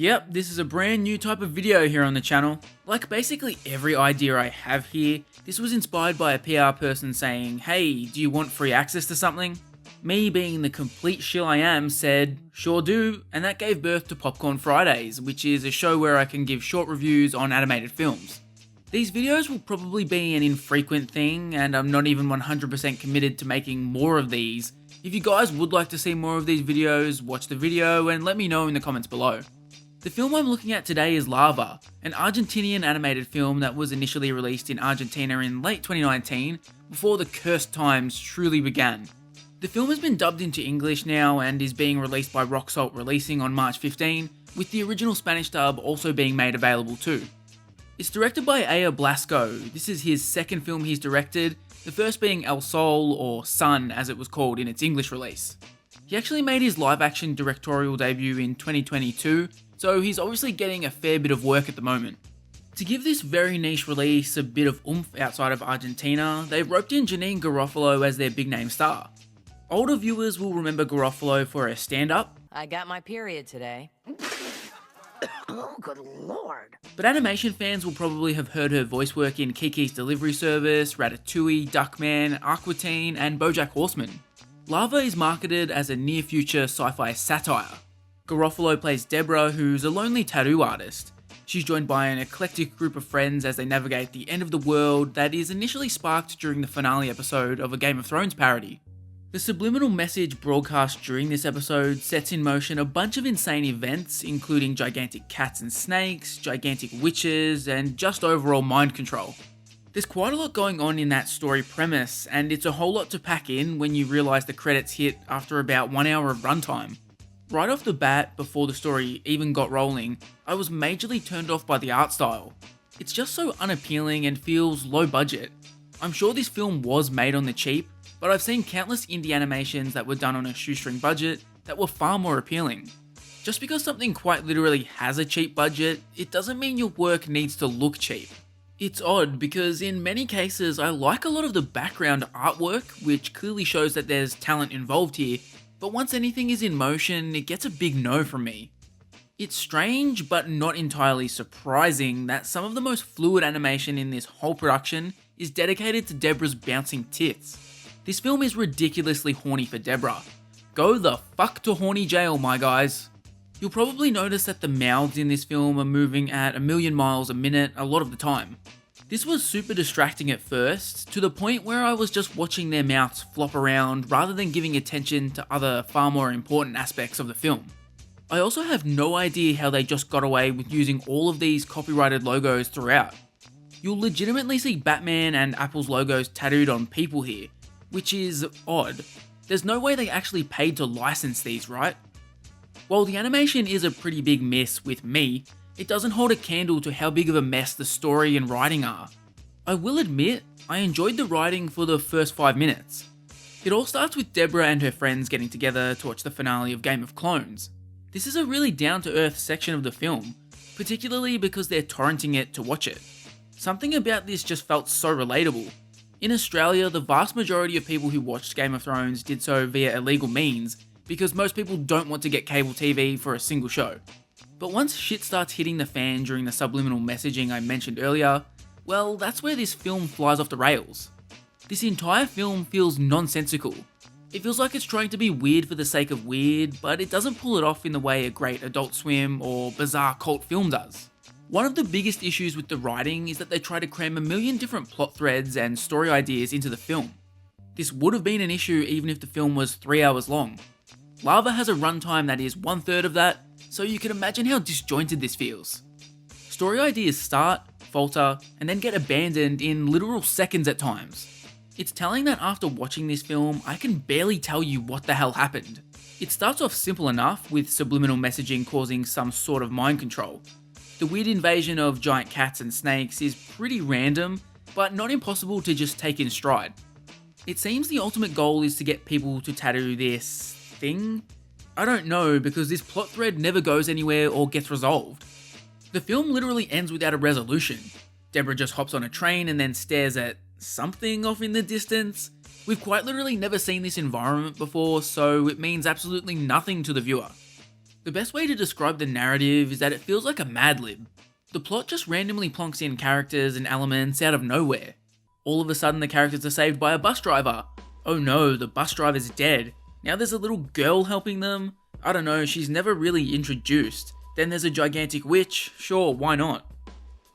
Yep, this is a brand new type of video here on the channel. Like basically every idea I have here, this was inspired by a PR person saying, hey, do you want free access to something? Me, being the complete shill I am, said, sure do, and that gave birth to Popcorn Fridays, which is a show where I can give short reviews on animated films. These videos will probably be an infrequent thing, and I'm not even 100% committed to making more of these. If you guys would like to see more of these videos, watch the video and let me know in the comments below. The film I'm looking at today is Lava, an Argentinian animated film that was initially released in Argentina in late 2019, before the cursed times truly began. The film has been dubbed into English now and is being released by Rock Salt Releasing on March 15, with the original Spanish dub also being made available too. It's directed by Aya Blasco. This is his second film he's directed, the first being El Sol, or Sun as it was called in its English release. He actually made his live action directorial debut in 2022, so he's obviously getting a fair bit of work at the moment. To give this very niche release a bit of oomph outside of Argentina, they've roped in Janeane Garofalo as their big name star. Older viewers will remember Garofalo for her stand-up. I got my period today. Oh, good lord. But animation fans will probably have heard her voice work in Kiki's Delivery Service, Ratatouille, Duckman, Aqua Teen, and BoJack Horseman. Lava is marketed as a near-future sci-fi satire. Garofalo plays Deborah, who's a lonely tattoo artist. She's joined by an eclectic group of friends as they navigate the end of the world that is initially sparked during the finale episode of a Game of Thrones parody. The subliminal message broadcast during this episode sets in motion a bunch of insane events, including gigantic cats and snakes, gigantic witches, and just overall mind control. There's quite a lot going on in that story premise, and it's a whole lot to pack in when you realise the credits hit after about 1 hour of runtime. Right off the bat, before the story even got rolling, I was majorly turned off by the art style. It's just so unappealing and feels low budget. I'm sure this film was made on the cheap, but I've seen countless indie animations that were done on a shoestring budget that were far more appealing. Just because something quite literally has a cheap budget, it doesn't mean your work needs to look cheap. It's odd because in many cases I like a lot of the background artwork, which clearly shows that there's talent involved here, but once anything is in motion, it gets a big no from me. It's strange, but not entirely surprising, that some of the most fluid animation in this whole production is dedicated to Deborah's bouncing tits. This film is ridiculously horny for Deborah. Go the fuck to horny jail, my guys. You'll probably notice that the mouths in this film are moving at 1,000,000 miles a minute a lot of the time. This was super distracting at first, to the point where I was just watching their mouths flop around rather than giving attention to other far more important aspects of the film. I also have no idea how they just got away with using all of these copyrighted logos throughout. You'll legitimately see Batman and Apple's logos tattooed on people here, which is odd. There's no way they actually paid to license these, right? While the animation is a pretty big miss with me, it doesn't hold a candle to how big of a mess the story and writing are. I will admit, I enjoyed the writing for the first 5 minutes. It all starts with Deborah and her friends getting together to watch the finale of Game of Clones. This is a really down-to-earth section of the film, particularly because they're torrenting it to watch it. Something about this just felt so relatable. In Australia, the vast majority of people who watched Game of Thrones did so via illegal means, because most people don't want to get cable TV for a single show. But once shit starts hitting the fan during the subliminal messaging I mentioned earlier, well, that's where this film flies off the rails. This entire film feels nonsensical. It feels like it's trying to be weird for the sake of weird, but it doesn't pull it off in the way a great Adult Swim or bizarre cult film does. One of the biggest issues with the writing is that they try to cram 1,000,000 different plot threads and story ideas into the film. This would have been an issue even if the film was 3 hours long. Lava has a runtime that is 1/3 of that, so you can imagine how disjointed this feels. Story ideas start, falter, and then get abandoned in literal seconds at times. It's telling that after watching this film, I can barely tell you what the hell happened. It starts off simple enough, with subliminal messaging causing some sort of mind control. The weird invasion of giant cats and snakes is pretty random, but not impossible to just take in stride. It seems the ultimate goal is to get people to tattoo this thing? I don't know, because this plot thread never goes anywhere or gets resolved. The film literally ends without a resolution. Deborah just hops on a train and then stares at something off in the distance. We've quite literally never seen this environment before, so it means absolutely nothing to the viewer. The best way to describe the narrative is that it feels like a Mad Lib. The plot just randomly plonks in characters and elements out of nowhere. All of a sudden the characters are saved by a bus driver. Oh no, the bus driver's dead. Now there's a little girl helping them. I don't know, she's never really introduced. Then there's a gigantic witch, sure, why not?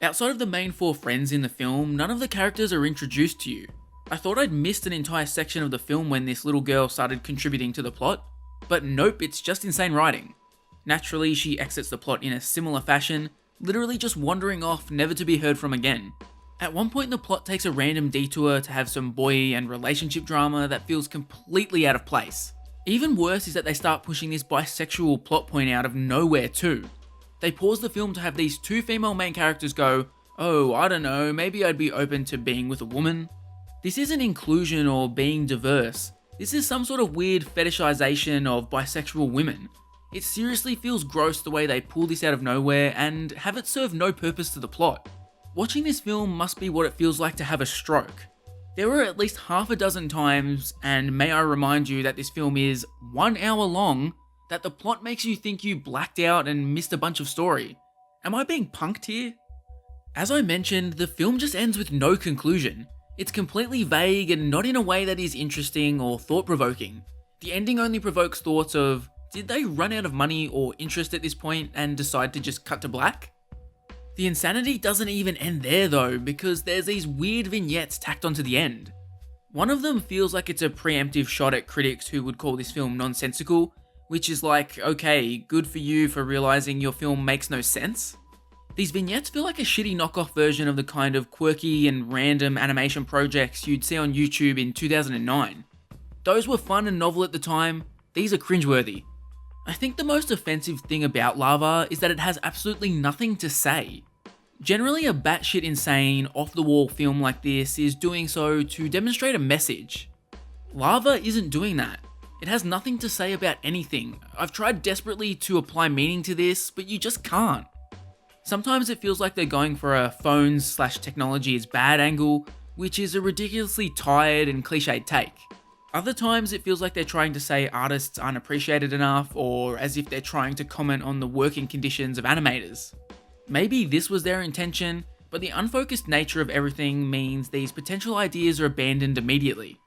Outside of the main 4 friends in the film, none of the characters are introduced to you. I thought I'd missed an entire section of the film when this little girl started contributing to the plot, but nope, it's just insane writing. Naturally, she exits the plot in a similar fashion, literally just wandering off, never to be heard from again. At one point the plot takes a random detour to have some boy and relationship drama that feels completely out of place. Even worse is that they start pushing this bisexual plot point out of nowhere too. They pause the film to have these 2 female main characters go, oh, I don't know, maybe I'd be open to being with a woman. This isn't inclusion or being diverse. This is some sort of weird fetishization of bisexual women. It seriously feels gross the way they pull this out of nowhere and have it serve no purpose to the plot. Watching this film must be what it feels like to have a stroke. There were at least half a dozen times, and may I remind you that this film is 1 hour long, that the plot makes you think you blacked out and missed a bunch of story. Am I being punked here? As I mentioned, the film just ends with no conclusion. It's completely vague and not in a way that is interesting or thought-provoking. The ending only provokes thoughts of, did they run out of money or interest at this point and decide to just cut to black? The insanity doesn't even end there though, because there's these weird vignettes tacked onto the end. One of them feels like it's a preemptive shot at critics who would call this film nonsensical, which is like, okay, good for you for realizing your film makes no sense. These vignettes feel like a shitty knockoff version of the kind of quirky and random animation projects you'd see on YouTube in 2009. Those were fun and novel at the time, these are cringeworthy. I think the most offensive thing about Lava is that it has absolutely nothing to say. Generally, a batshit insane, off-the-wall film like this is doing so to demonstrate a message. Lava isn't doing that. It has nothing to say about anything. I've tried desperately to apply meaning to this, but you just can't. Sometimes it feels like they're going for a phones/technology is bad angle, which is a ridiculously tired and cliched take. Other times it feels like they're trying to say artists aren't appreciated enough, or as if they're trying to comment on the working conditions of animators. Maybe this was their intention, but the unfocused nature of everything means these potential ideas are abandoned immediately.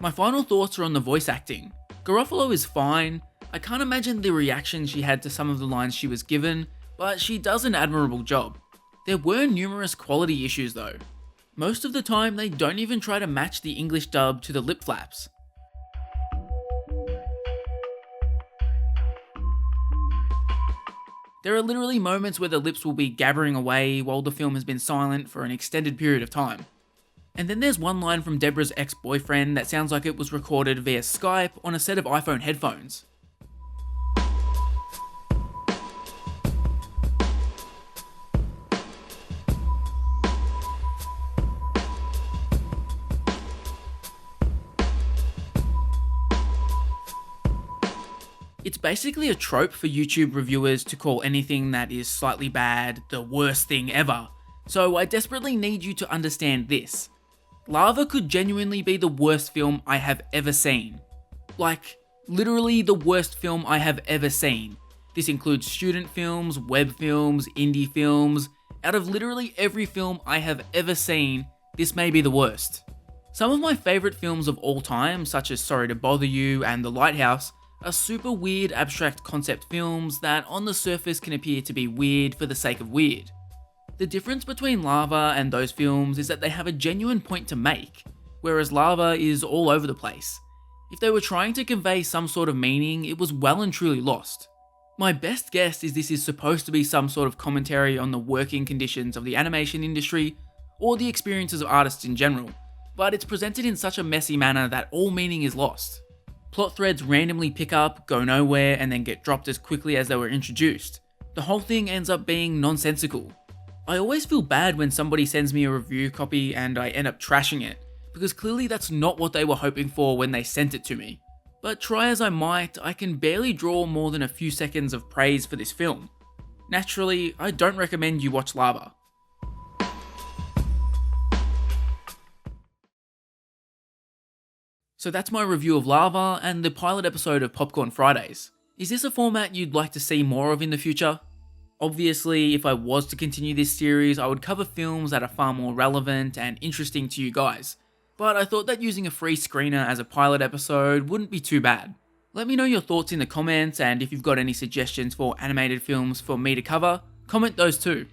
My final thoughts are on the voice acting. Garofalo is fine. I can't imagine the reaction she had to some of the lines she was given, but she does an admirable job. There were numerous quality issues though. Most of the time they don't even try to match the English dub to the lip flaps. There are literally moments where the lips will be gabbering away while the film has been silent for an extended period of time. And then there's one line from Deborah's ex-boyfriend that sounds like it was recorded via Skype on a set of iPhone headphones. It's basically a trope for YouTube reviewers to call anything that is slightly bad the worst thing ever, so I desperately need you to understand this. Lava could genuinely be the worst film I have ever seen. Like, literally the worst film I have ever seen. This includes student films, web films, indie films. Out of literally every film I have ever seen, this may be the worst. Some of my favourite films of all time, such as Sorry to Bother You and The Lighthouse, are super weird abstract concept films that on the surface can appear to be weird for the sake of weird. The difference between Lava and those films is that they have a genuine point to make, whereas Lava is all over the place. If they were trying to convey some sort of meaning, it was well and truly lost. My best guess is this is supposed to be some sort of commentary on the working conditions of the animation industry, or the experiences of artists in general, but it's presented in such a messy manner that all meaning is lost. Plot threads randomly pick up, go nowhere, and then get dropped as quickly as they were introduced. The whole thing ends up being nonsensical. I always feel bad when somebody sends me a review copy and I end up trashing it, because clearly that's not what they were hoping for when they sent it to me. But try as I might, I can barely draw more than a few seconds of praise for this film. Naturally, I don't recommend you watch Lava. So that's my review of Lava and the pilot episode of Popcorn Fridays. Is this a format you'd like to see more of in the future? Obviously, if I was to continue this series, I would cover films that are far more relevant and interesting to you guys, but I thought that using a free screener as a pilot episode wouldn't be too bad. Let me know your thoughts in the comments, and if you've got any suggestions for animated films for me to cover, comment those too.